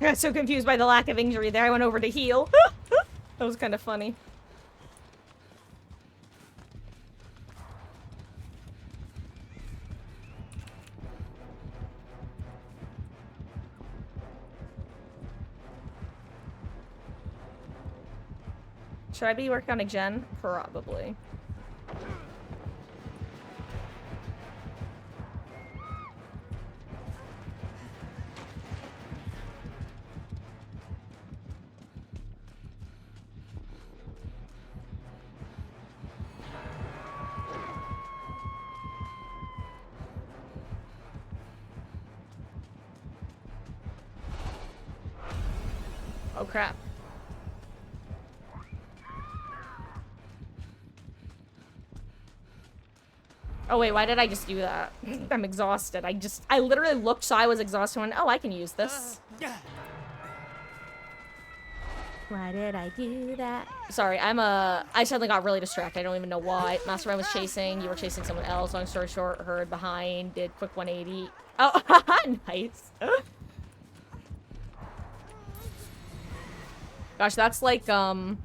I got so confused by the lack of injury there, I went over to heal. That was kind of funny. Should I be working on a gen? Probably. Oh crap. Oh wait, why did I just do that? I'm exhausted. I literally looked so I was exhausted and went, oh, I can use this. Why did I do that? Sorry, I suddenly got really distracted. I don't even know why. Mastermind was chasing, you were chasing someone else. Long story short, heard behind, did quick 180. Oh, nice. Gosh, that's like, one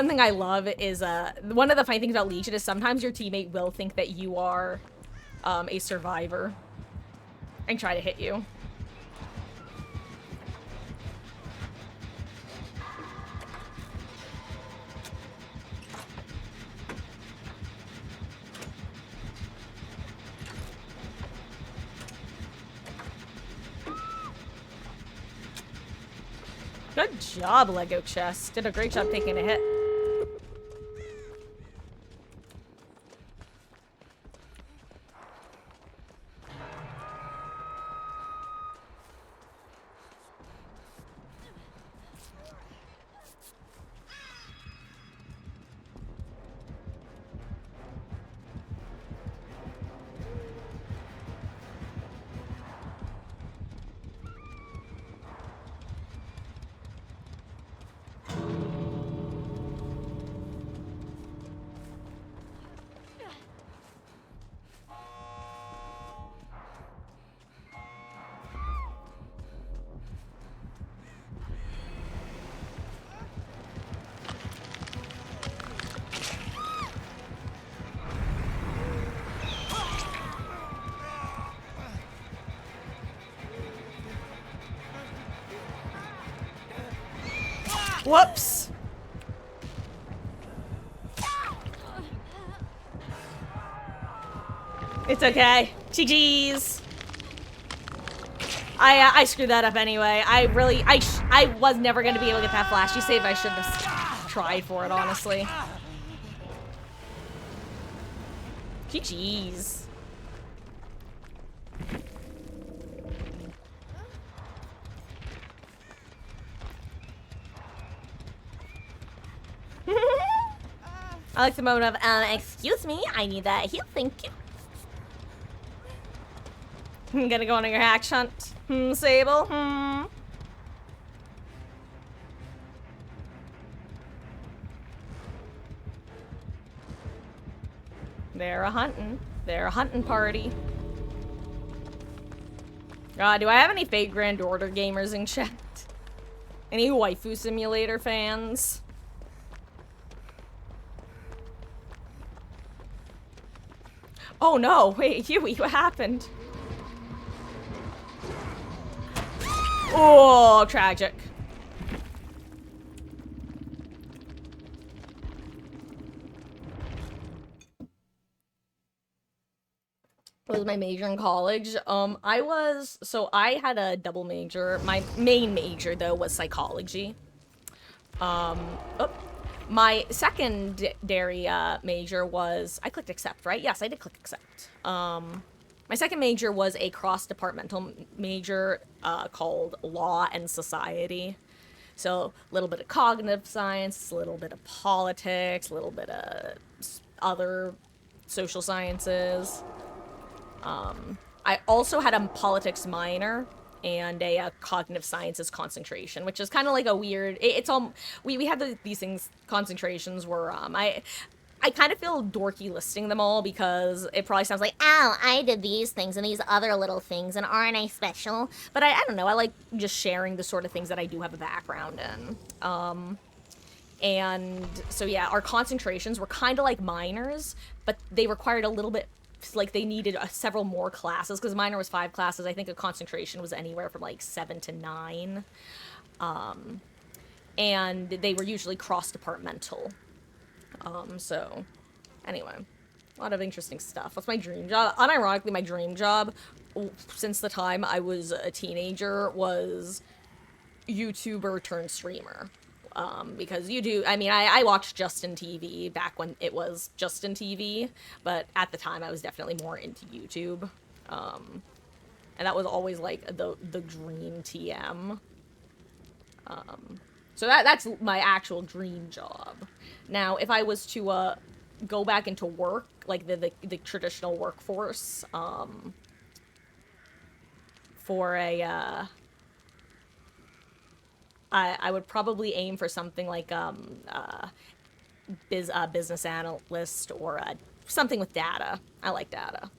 thing I love is, one of the funny things about Legion is sometimes your teammate will think that you are, a survivor and try to hit you. Good job, Lego Chest. Did a great job taking a hit. Whoops. It's okay. GG's. I screwed that up anyway. I was never gonna be able to get that flashy save. I should have tried for it, honestly. GG's. I like the moment of, excuse me, I need that heal, thank you. I'm gonna go on your hack hunt. Sable? They're a hunting. They're a hunting party. Do I have any Fate Grand Order gamers in chat? Any Waifu Simulator fans? Oh no, wait, Huey, what happened? Oh, tragic. What was my major in college? I had a double major. My main major, though, was psychology. My secondary major was, I clicked accept, right? Yes, I did click accept. My second major was a cross-departmental major called Law and Society. So a little bit of cognitive science, a little bit of politics, a little bit of other social sciences. I also had a politics minor and a cognitive sciences concentration, which is kind of like a weird. It's all we had these things concentrations where I kind of feel dorky listing them all because it probably sounds like, oh, I did these things and these other little things and aren't I special? But I don't know. I like just sharing the sort of things that I do have a background in. And so yeah, our concentrations were kind of like minors, but they required a little bit, like they needed several more classes because minor was 5 classes. I think a concentration was anywhere from like 7 to 9. And they were usually cross-departmental. So anyway, a lot of interesting stuff. What's my dream job? Unironically, my dream job since the time I was a teenager was YouTuber turned streamer. Because I watched Justin TV back when it was Justin TV, but at the time I was definitely more into YouTube. And that was always like the dream TM. So that's my actual dream job. Now, if I was to go back into work, like the traditional workforce, for a I would probably aim for something like business analyst or something with data. I like data.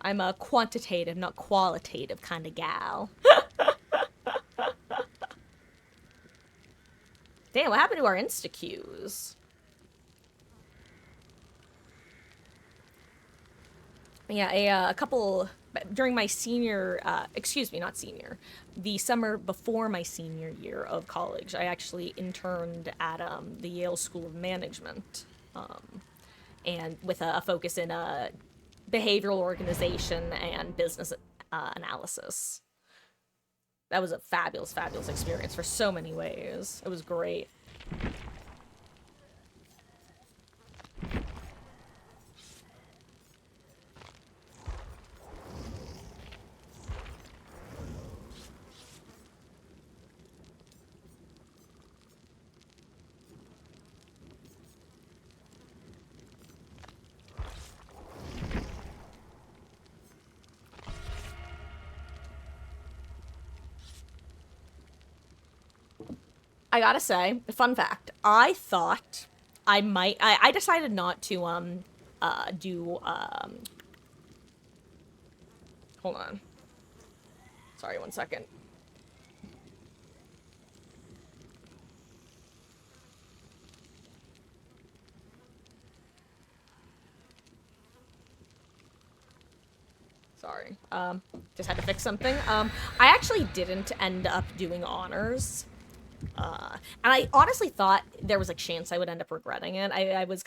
I'm a quantitative, not qualitative kind of gal. Damn, what happened to our insta-queues? Yeah, a couple during my senior, excuse me, not senior, the summer before my senior year of college, I actually interned at the Yale School of Management, and with a focus in behavioral organization and business analysis. That was a fabulous, fabulous experience for so many ways. It was great. I gotta say, fun fact, I thought I decided not to, hold on. Sorry, 1 second. Sorry. Just had to fix something. I actually didn't end up doing honors. And I honestly thought there was a chance I would end up regretting it. I was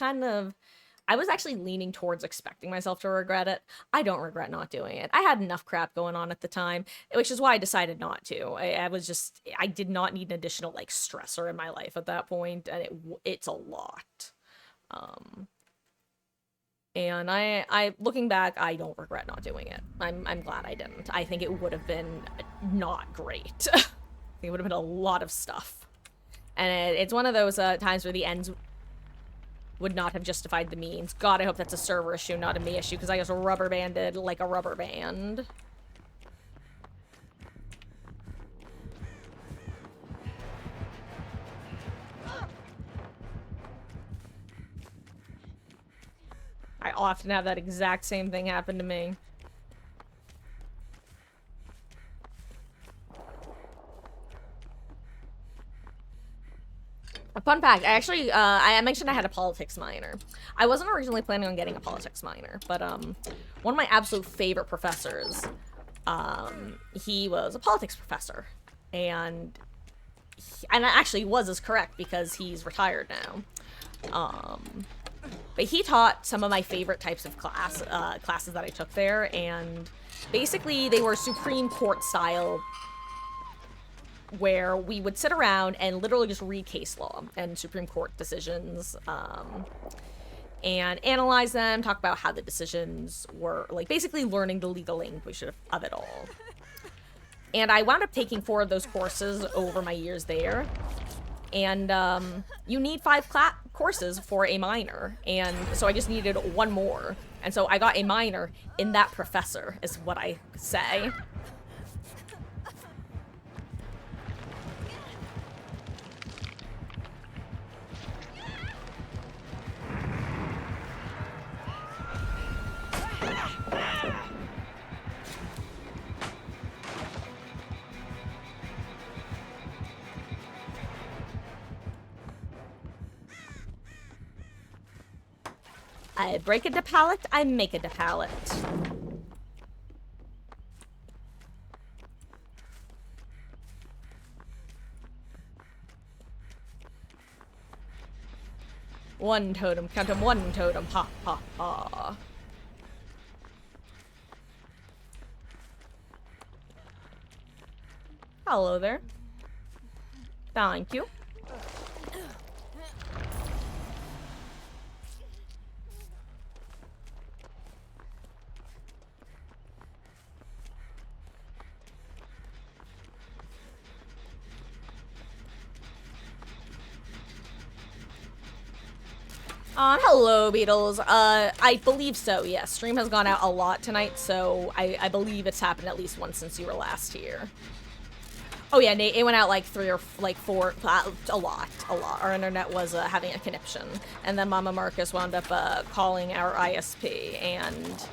actually leaning towards expecting myself to regret it. I don't regret not doing it. I had enough crap going on at the time, which is why I decided not to. I did not need an additional, like, stressor in my life at that point, and it's a lot. And looking back, I don't regret not doing it. I'm glad I didn't. I think it would have been not great. It would have been a lot of stuff. And it's one of those times where the ends would not have justified the means. God, I hope that's a server issue, not a me issue, because I just rubber banded like a rubber band. I often have that exact same thing happen to me. A fun fact, I mentioned I had a politics minor. I wasn't originally planning on getting a politics minor, but one of my absolute favorite professors, he was a politics professor, and actually was is correct because he's retired now. But he taught some of my favorite types of classes that I took there, and basically they were Supreme Court style, where we would sit around and literally just read case law and Supreme Court decisions, and analyze them, talk about how the decisions were, like, basically learning the legal language of it all. And I wound up taking 4 of those courses over my years there. And you need 5 courses for a minor, and so I just needed 1 more. And so I got a minor in that professor, is what I say. I break a pallet, I make a pallet. One totem, count 'em, 1 totem, ha ha ha. Hello there. Thank you. Hello, Beatles. I believe so, yes. Stream has gone out a lot tonight, so I believe it's happened at least once since you were last here. Oh yeah, Nate, it went out like 3 or like 4, a lot. Our internet was having a conniption. And then Mama Marcus wound up calling our ISP, and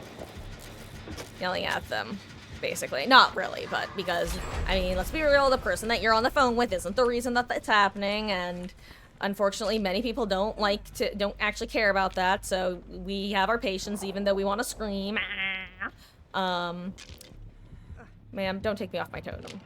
yelling at them, basically. Not really, but because, I mean, let's be real, the person that you're on the phone with isn't the reason that it's happening, and unfortunately, many people don't actually care about that, so we have our patience even though we want to scream. Ma'am, don't take me off my totem.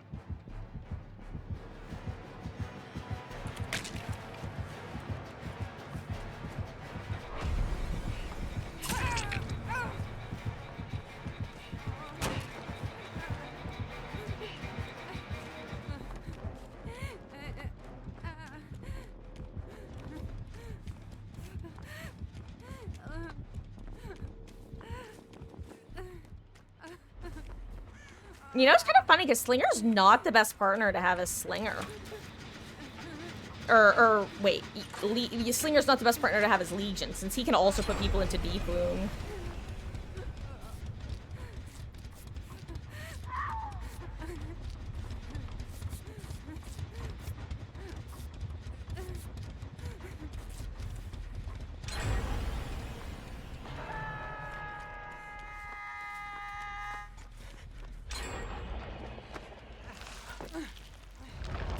You know, it's kind of funny because Slinger's not the best partner to have as Slinger. Wait, Slinger's not the best partner to have as Legion, since he can also put people into deep wound.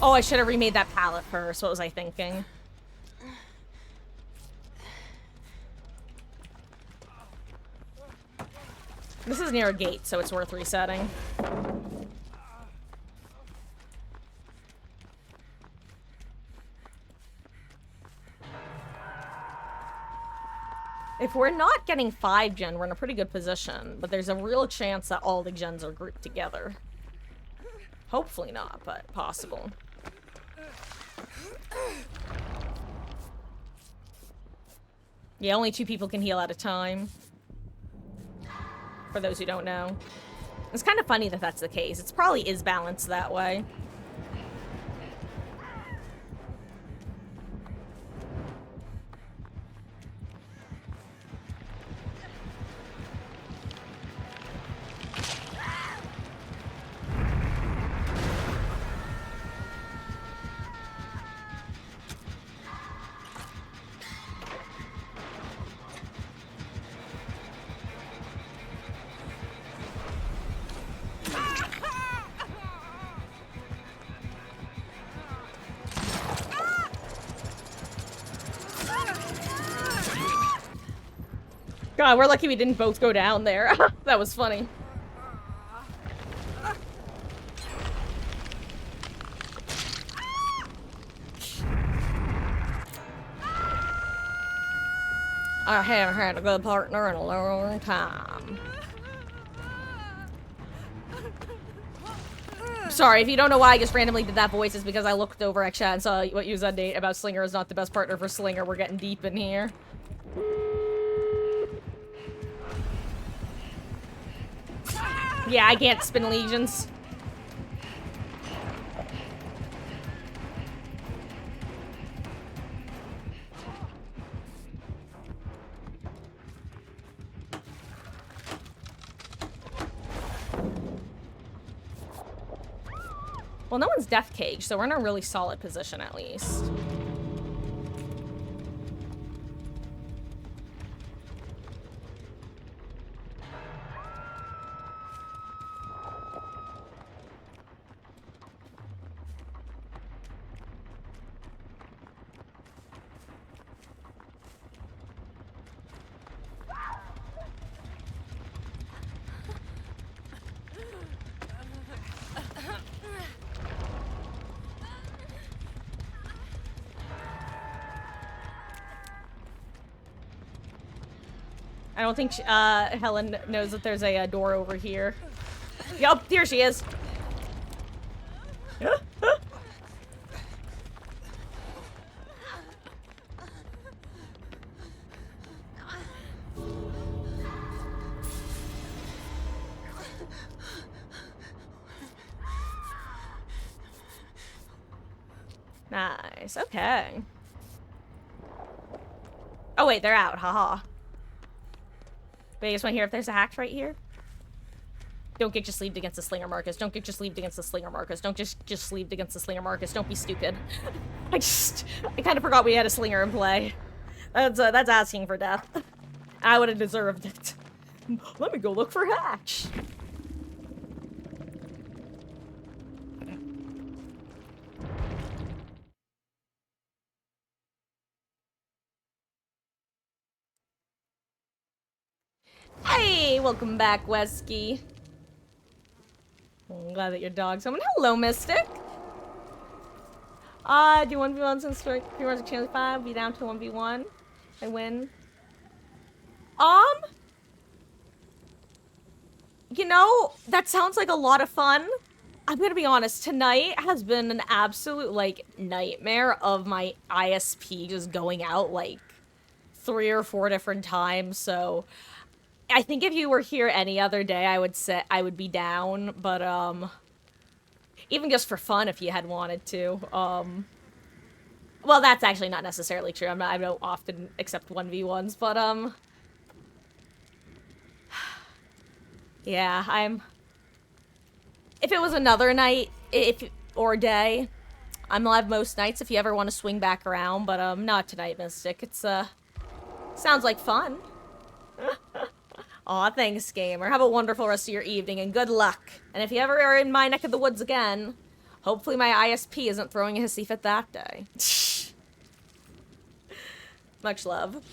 Oh, I should have remade that pallet first. What was I thinking? This is near a gate, so it's worth resetting. If we're not getting 5 gen, we're in a pretty good position, but there's a real chance that all the gens are grouped together. Hopefully not, but possible. Yeah, only 2 people can heal at a time. For those who don't know. It's kind of funny that that's the case. It probably is balanced that way. God, we're lucky we didn't both go down there. That was funny. I haven't had a good partner in a long time. Sorry, if you don't know why I just randomly did that voice, it's because I looked over at chat and saw what you said, Nate, about Slinger is not the best partner for Slinger. We're getting deep in here. Yeah, I can't spin legions. Well, no one's death caged, so we're in a really solid position at least. I don't think Helen knows that there's a door over here. Yup, here she is. Nice, okay. Oh wait, they're out, haha. But you just want to hear if there's a hack right here? Don't get just sleeved against the Slinger, Marcus. Don't get just sleeved against the Slinger, Marcus. Don't just sleeved against the Slinger, Marcus. Don't be stupid. I kind of forgot we had a Slinger in play. That's asking for death. I would have deserved it. Let me go look for Hatch. Hey, welcome back, Wesky. I'm glad that your dog's home. And hello, Mystic. Do 1v1 since 3 rounds of challenge 5, be down to 1v1. I win. You know, that sounds like a lot of fun. I'm gonna be honest, tonight has been an absolute, like, nightmare of my ISP just going out, like, 3 or 4 different times, so... I think if you were here any other day, I would say I would be down, but, even just for fun if you had wanted to, well, that's actually not necessarily true. I don't often accept 1v1s, but, yeah, if it was another night, or day, I'm live most nights if you ever want to swing back around, but, not tonight, Mystic. It's, sounds like fun. Aw, thanks, gamer. Have a wonderful rest of your evening, and good luck. And if you ever are in my neck of the woods again, hopefully my ISP isn't throwing a hissy fit that day. Much love.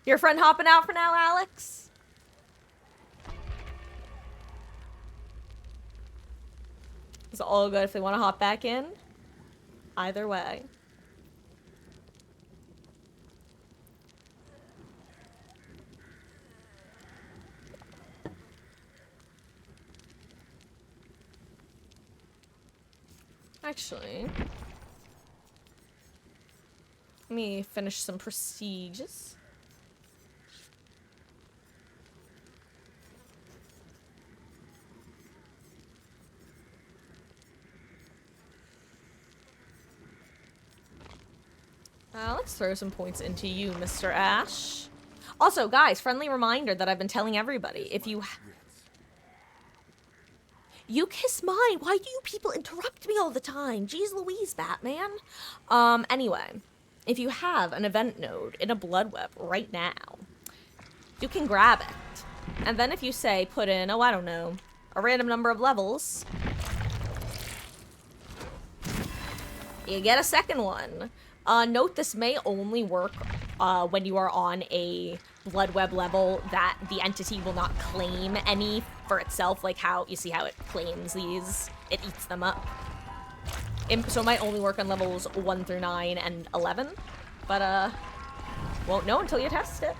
Your friend hopping out for now, Alex? It's all good if they want to hop back in. Either way. Actually, let me finish some prestiges. Let's throw some points into you, Mr. Ash. Also, guys, friendly reminder that I've been telling everybody, if you... You kiss mine! Why do you people interrupt me all the time? Jeez Louise, Batman. Anyway, if you have an event node in a blood web right now, you can grab it. And then if you say, put in, oh, I don't know, a random number of levels, you get a second one. Note this may only work when you are on a blood web level that the entity will not claim any for itself, like how you see how it claims these, it eats them up. So it might only work on levels 1 through 9 and 11, but won't know until you test it.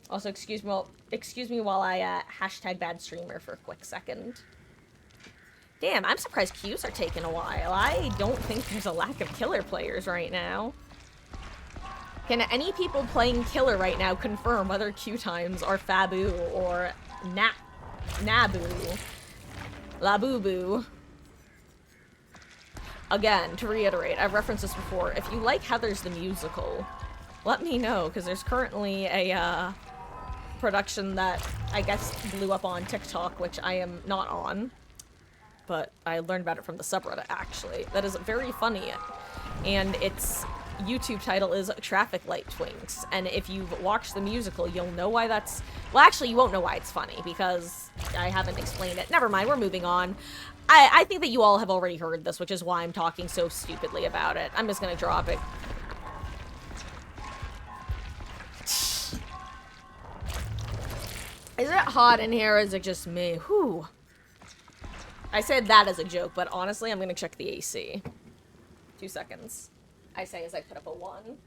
Also, excuse me while I hashtag bad streamer for a quick second. Damn, I'm surprised queues are taking a while. I don't think there's a lack of killer players right now. Can any people playing killer right now confirm whether queue times are Fabu or Nabu? Labubu. Again, to reiterate, I've referenced this before. If you like Heathers the Musical, let me know, because there's currently a production that I guess blew up on TikTok, which I am not on. But I learned about it from the subreddit, actually. That is very funny. And its YouTube title is Traffic Light Twinks. And if you've watched the musical, you'll know why that's... Well, actually, you won't know why it's funny, because I haven't explained it. Never mind, we're moving on. I think that you all have already heard this, which is why I'm talking so stupidly about it. I'm just gonna drop it. Is it hot in here, or is it just me? Whew. I said that as a joke, but honestly, I'm gonna check the AC. 2 seconds. I say as I put up a 1.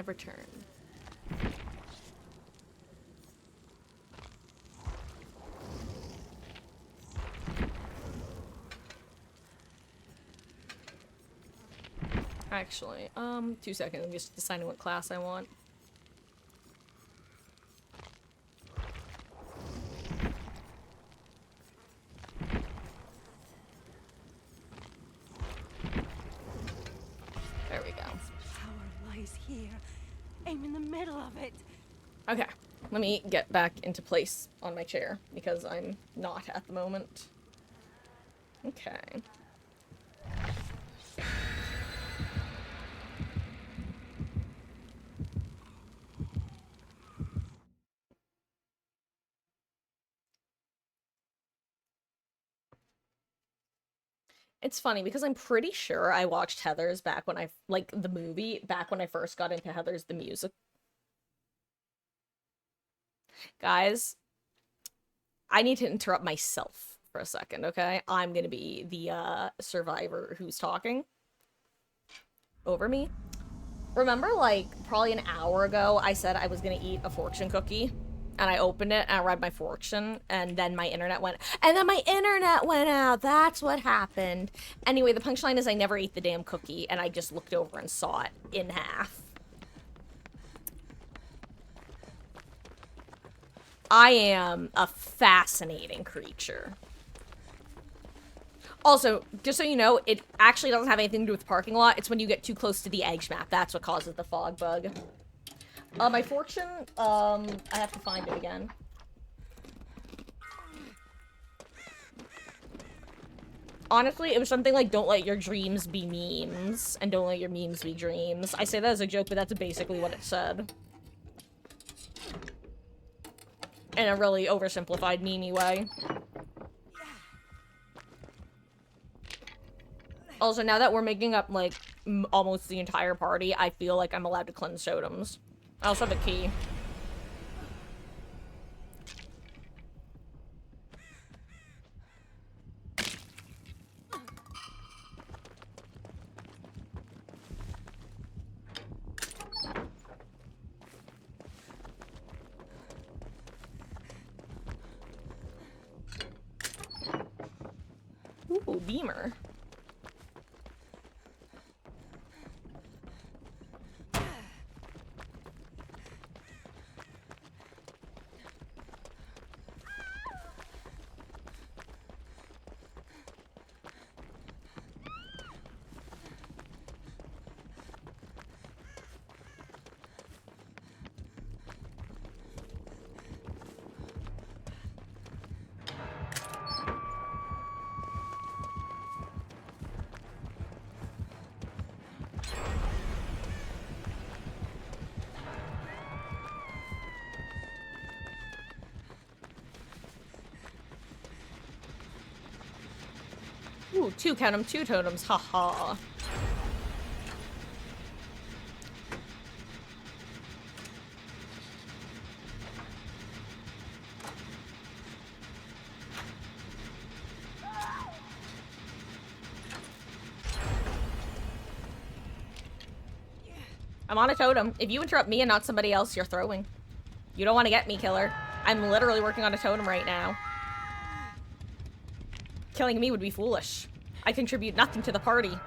I've returned. Actually, 2 seconds. I'm just deciding what class I want. There we go. Power lies here. Aim in the middle of it. Okay, let me get back into place on my chair, because I'm not at the moment. Okay. It's funny because I'm pretty sure I watched Heathers back when like, the movie, back when I first got into Heathers the music. Guys, I need to interrupt myself for a second, okay? I'm gonna be the, survivor who's talking over me. Remember, like, probably an hour ago, I said I was gonna eat a fortune cookie? And I opened it, and I read my fortune, and then my internet went out! That's what happened! Anyway, the punchline is I never ate the damn cookie, and I just looked over and saw it in half. I am a fascinating creature. Also, just so you know, it actually doesn't have anything to do with the parking lot. It's when you get too close to the edge map. That's what causes the fog bug. My fortune, I have to find it again. Honestly, it was something like, don't let your dreams be memes, and don't let your memes be dreams. I say that as a joke, but that's basically what it said. In a really oversimplified, meme-y way. Also, now that we're making up, like, almost the entire party, I feel like I'm allowed to cleanse totems. I also have a key. Ooh, beamer. Ooh, count 'em, two totems, haha. I'm on a totem. If you interrupt me and not somebody else, you're throwing. You don't want to get me, killer. I'm literally working on a totem right now. Killing me would be foolish. I contribute nothing to the party.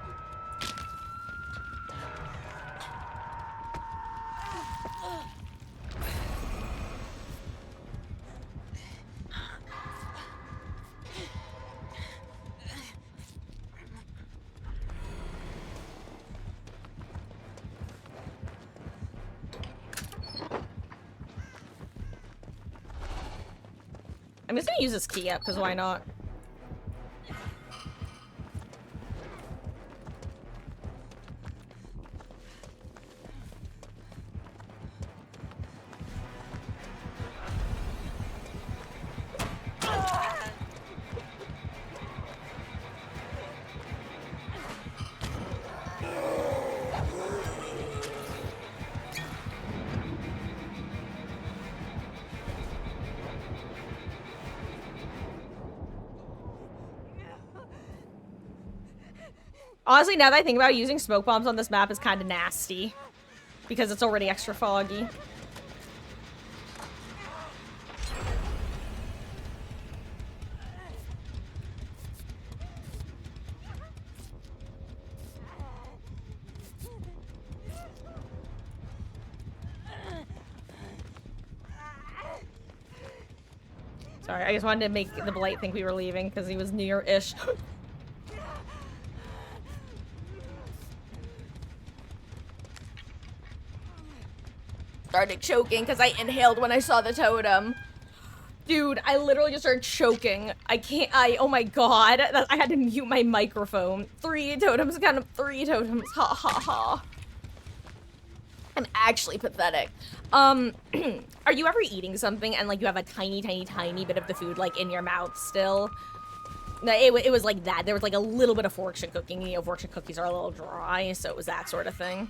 I'm just gonna use this key up, because why not? Honestly, now that I think about it, using smoke bombs on this map is kind of nasty. because it's already extra foggy. Sorry, I just wanted to make the Blight think we were leaving because he was near-ish. Started choking because I inhaled when I saw the totem. Dude, I literally just started choking. Oh my god. I had to mute my microphone. 3 totems, kind of 3 totems. Ha ha ha. I'm actually pathetic. Are you ever eating something and like you have a tiny bit of the food like in your mouth still? No, it was like that. There was like a little bit of fortune cooking. You know, fortune cookies are a little dry, so it was that sort of thing.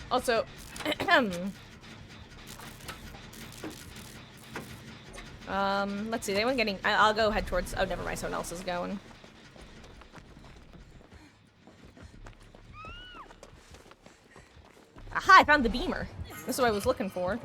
Also, let's see, is anyone getting, I'll go head towards, oh, never mind, someone else is going. Aha, I found the beamer. This is what I was looking for.